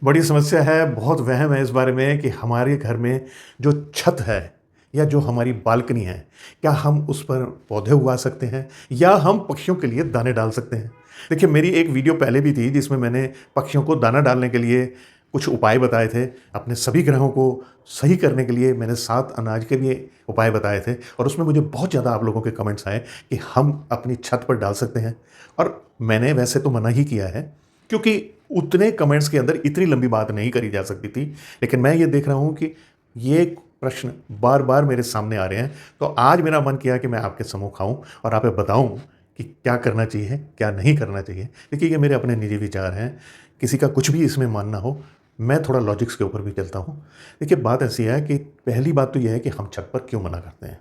बड़ी समस्या है, बहुत वहम है इस बारे में कि हमारे घर में जो छत है या जो हमारी बालकनी है, क्या हम उस पर पौधे उगा सकते हैं या हम पक्षियों के लिए दाने डाल सकते हैं? देखिए, मेरी एक वीडियो पहले भी थी जिसमें मैंने पक्षियों को दाना डालने के लिए कुछ उपाय बताए थे। अपने सभी ग्रहों को सही करने के लिए मैंने 7 अनाज के लिए उपाय बताए थे और उसमें मुझे बहुत ज़्यादा आप लोगों के कमेंट्स आए कि हम अपनी छत पर डाल सकते हैं। और मैंने वैसे तो मना ही किया है, क्योंकि उतने कमेंट्स के अंदर इतनी लंबी बात नहीं करी जा सकती थी। लेकिन मैं ये देख रहा हूँ कि ये प्रश्न बार-बार मेरे सामने आ रहे हैं, तो आज मेरा मन किया कि मैं आपके सम्मुख आऊँ और आपको बताऊँ कि क्या करना चाहिए, क्या नहीं करना चाहिए। देखिए, ये मेरे अपने निजी विचार हैं, किसी का कुछ भी इसमें मानना हो, मैं थोड़ा लॉजिक्स के ऊपर भी चलता हूँ। देखिए, बात ऐसी है कि पहली बात तो ये है कि हम छत पर क्यों मना करते हैं?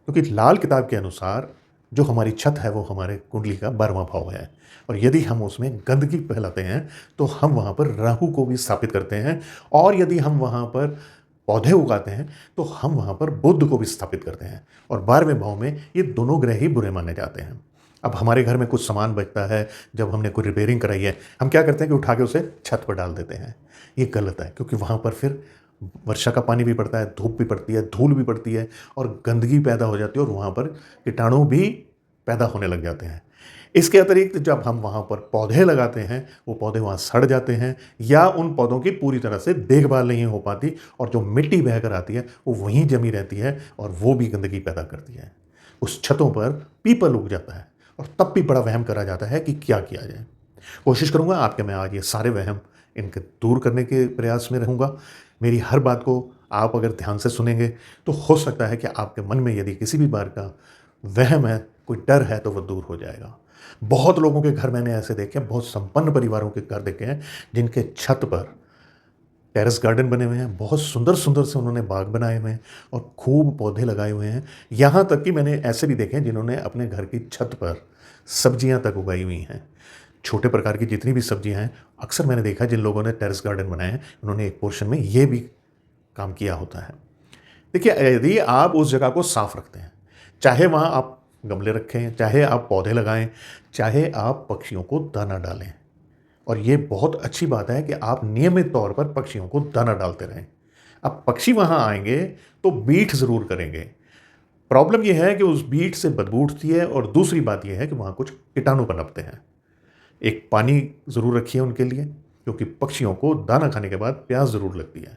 क्योंकि लाल किताब के अनुसार जो हमारी छत है वो हमारे कुंडली का 12वां भाव है, और यदि हम उसमें गंदगी फैलाते हैं तो हम वहाँ पर राहु को भी स्थापित करते हैं, और यदि हम वहाँ पर पौधे उगाते हैं तो हम वहाँ पर बुध को भी स्थापित करते हैं, और 12वें भाव में ये दोनों ग्रह ही बुरे माने जाते हैं। अब हमारे घर में कुछ सामान बचता है, जब हमने कोई रिपेयरिंग कराई है, हम क्या करते हैं कि उठा के उसे छत पर डाल देते हैं। ये गलत है, क्योंकि वहाँ पर फिर वर्षा का पानी भी पड़ता है, धूप भी पड़ती है, धूल भी पड़ती है और गंदगी पैदा हो जाती है, और वहाँ पर कीटाणु भी पैदा होने लग जाते हैं। इसके अतिरिक्त जब हम वहाँ पर पौधे लगाते हैं, वो पौधे वहाँ सड़ जाते हैं या उन पौधों की पूरी तरह से देखभाल नहीं हो पाती, और जो मिट्टी बहकर आती है वो वहीं जमी रहती है और वो भी गंदगी पैदा करती है। उस छतों पर पीपल उग जाता है और तब भी बड़ा वहम करा जाता है कि क्या किया जाए। कोशिश करूँगा आपके मैं आज ये सारे वहम इनके दूर करने के प्रयास में रहूँगा। मेरी हर बात को आप अगर ध्यान से सुनेंगे तो हो सकता है कि आपके मन में यदि किसी भी बार का वहम है, कोई डर है, तो वो दूर हो जाएगा। बहुत लोगों के घर मैंने ऐसे देखे हैं, बहुत संपन्न परिवारों के घर देखे हैं, जिनके छत पर टेरेस गार्डन बने हुए हैं, बहुत सुंदर-सुंदर से उन्होंने बाग बनाए हुए हैं और खूब पौधे लगाए हुए हैं। यहाँ तक कि मैंने ऐसे भी देखे हैं जिन्होंने अपने घर की छत पर सब्जियाँ तक उगाई हुई हैं। छोटे प्रकार की जितनी भी सब्जियाँ हैं, अक्सर मैंने देखा है जिन लोगों ने टेरेस गार्डन बनाए हैं, उन्होंने एक पोर्शन में ये भी काम किया होता है। देखिए, यदि आप उस जगह को साफ रखते हैं, चाहे वहाँ आप गमले रखें, चाहे आप पौधे लगाएँ, चाहे आप पक्षियों को दाना डालें, और ये बहुत अच्छी बात है कि आप नियमित तौर पर पक्षियों को दाना डालते रहें। अब पक्षी वहाँ आएँगे तो बीट ज़रूर करेंगे। प्रॉब्लम ये है कि उस बीट से बदबू उठती है, और दूसरी बात ये है कि वहाँ कुछ कीटाणु पनपते हैं। एक पानी ज़रूर रखिए उनके लिए, क्योंकि पक्षियों को दाना खाने के बाद प्यास ज़रूर लगती है।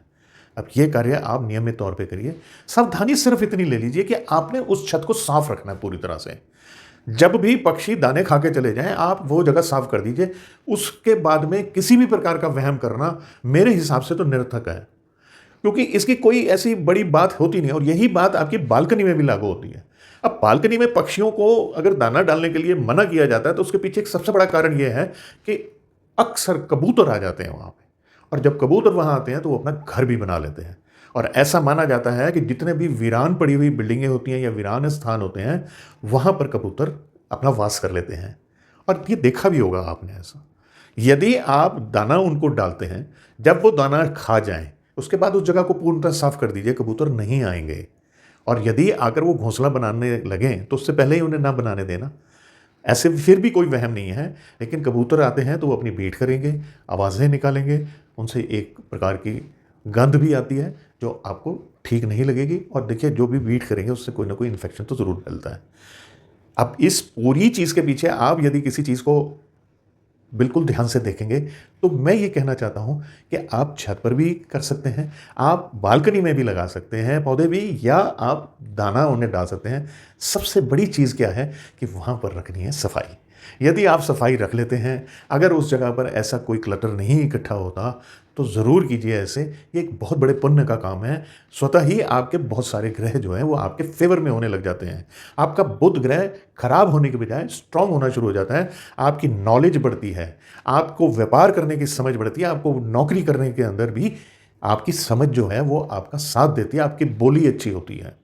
अब ये कार्य आप नियमित तौर पे करिए। सावधानी सिर्फ इतनी ले लीजिए कि आपने उस छत को साफ रखना है पूरी तरह से। जब भी पक्षी दाने खा के चले जाएँ, आप वो जगह साफ कर दीजिए। उसके बाद में किसी भी प्रकार का वहम करना मेरे हिसाब से तो निरर्थक है, क्योंकि इसकी कोई ऐसी बड़ी बात होती नहीं है, और यही बात आपकी बालकनी में भी लागू होती है। अब बालकनी में पक्षियों को अगर दाना डालने के लिए मना किया जाता है, तो उसके पीछे एक सबसे बड़ा कारण ये है कि अक्सर कबूतर आ जाते हैं वहाँ पे, और जब कबूतर वहाँ आते हैं तो वो अपना घर भी बना लेते हैं। और ऐसा माना जाता है कि जितने भी वीरान पड़ी हुई बिल्डिंगें होती हैं या वीरान स्थान होते हैं, वहाँ पर कबूतर अपना वास कर लेते हैं, और ये देखा भी होगा आपने ऐसा। यदि आप दाना उनको डालते हैं, जब वो दाना खा जाएँ, उसके बाद उस जगह को पूर्णतः साफ कर दीजिए, कबूतर नहीं आएँगे। और यदि आकर वो घोंसला बनाने लगें, तो उससे पहले ही उन्हें ना बनाने देना। ऐसे फिर भी कोई वहम नहीं है, लेकिन कबूतर आते हैं तो वो अपनी बीट करेंगे, आवाज़ें निकालेंगे, उनसे एक प्रकार की गंध भी आती है, जो आपको ठीक नहीं लगेगी, और देखिए, जो भी बीट करेंगे उससे कोई ना कोई इन्फेक्शन तो ज़रूर फैलता है। अब इस पूरी चीज़ के पीछे आप यदि किसी चीज़ को बिल्कुल ध्यान से देखेंगे, तो मैं ये कहना चाहता हूँ कि आप छत पर भी कर सकते हैं, आप बालकनी में भी लगा सकते हैं पौधे भी, या आप दाना उन्हें डाल सकते हैं। सबसे बड़ी चीज़ क्या है कि वहाँ पर रखनी है सफाई। यदि आप सफाई रख लेते हैं, अगर उस जगह पर ऐसा कोई क्लटर नहीं इकट्ठा होता, तो ज़रूर कीजिए ऐसे। ये एक बहुत बड़े पुण्य का काम है। स्वतः ही आपके बहुत सारे ग्रह जो हैं वो आपके फ़ेवर में होने लग जाते हैं। आपका बुध ग्रह खराब होने के बजाय स्ट्रॉन्ग होना शुरू हो जाता है। आपकी नॉलेज बढ़ती है, आपको व्यापार करने की समझ बढ़ती है, आपको नौकरी करने के अंदर भी आपकी समझ जो है वो आपका साथ देती है, आपकी बोली अच्छी होती है।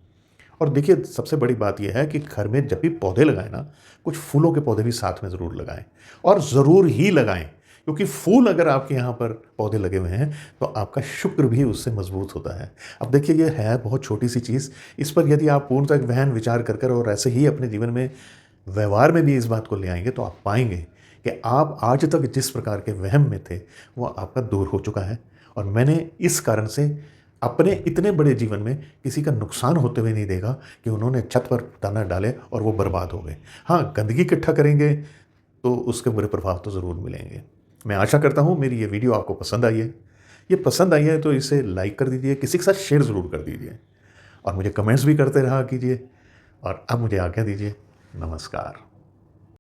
और देखिए, सबसे बड़ी बात यह है कि घर में जब भी पौधे लगाएं ना, कुछ फूलों के पौधे भी साथ में ज़रूर लगाएं, और ज़रूर ही लगाएं, क्योंकि फूल अगर आपके यहाँ पर पौधे लगे हुए हैं तो आपका शुक्र भी उससे मजबूत होता है। अब देखिए, ये है बहुत छोटी सी चीज़, इस पर यदि आप पूर्णतः गहन विचार कर और ऐसे ही अपने जीवन में व्यवहार में भी इस बात को ले आएंगे, तो आप पाएंगे कि आप आज तक जिस प्रकार के वहम में थे वो आपका दूर हो चुका है, और मैंने इस कारण से अपने इतने बड़े जीवन में किसी का नुकसान होते हुए नहीं देखा कि उन्होंने छत पर दाना डाले और वो बर्बाद हो गए। हाँ, गंदगी इकट्ठा करेंगे तो उसके बुरे प्रभाव तो ज़रूर मिलेंगे। मैं आशा करता हूँ मेरी ये वीडियो आपको पसंद आई है। ये पसंद आई है तो इसे लाइक कर दीजिए, किसी के साथ शेयर ज़रूर कर दीजिए, और मुझे कमेंट्स भी करते रहा कीजिए। और अब मुझे आज्ञा दीजिए। नमस्कार।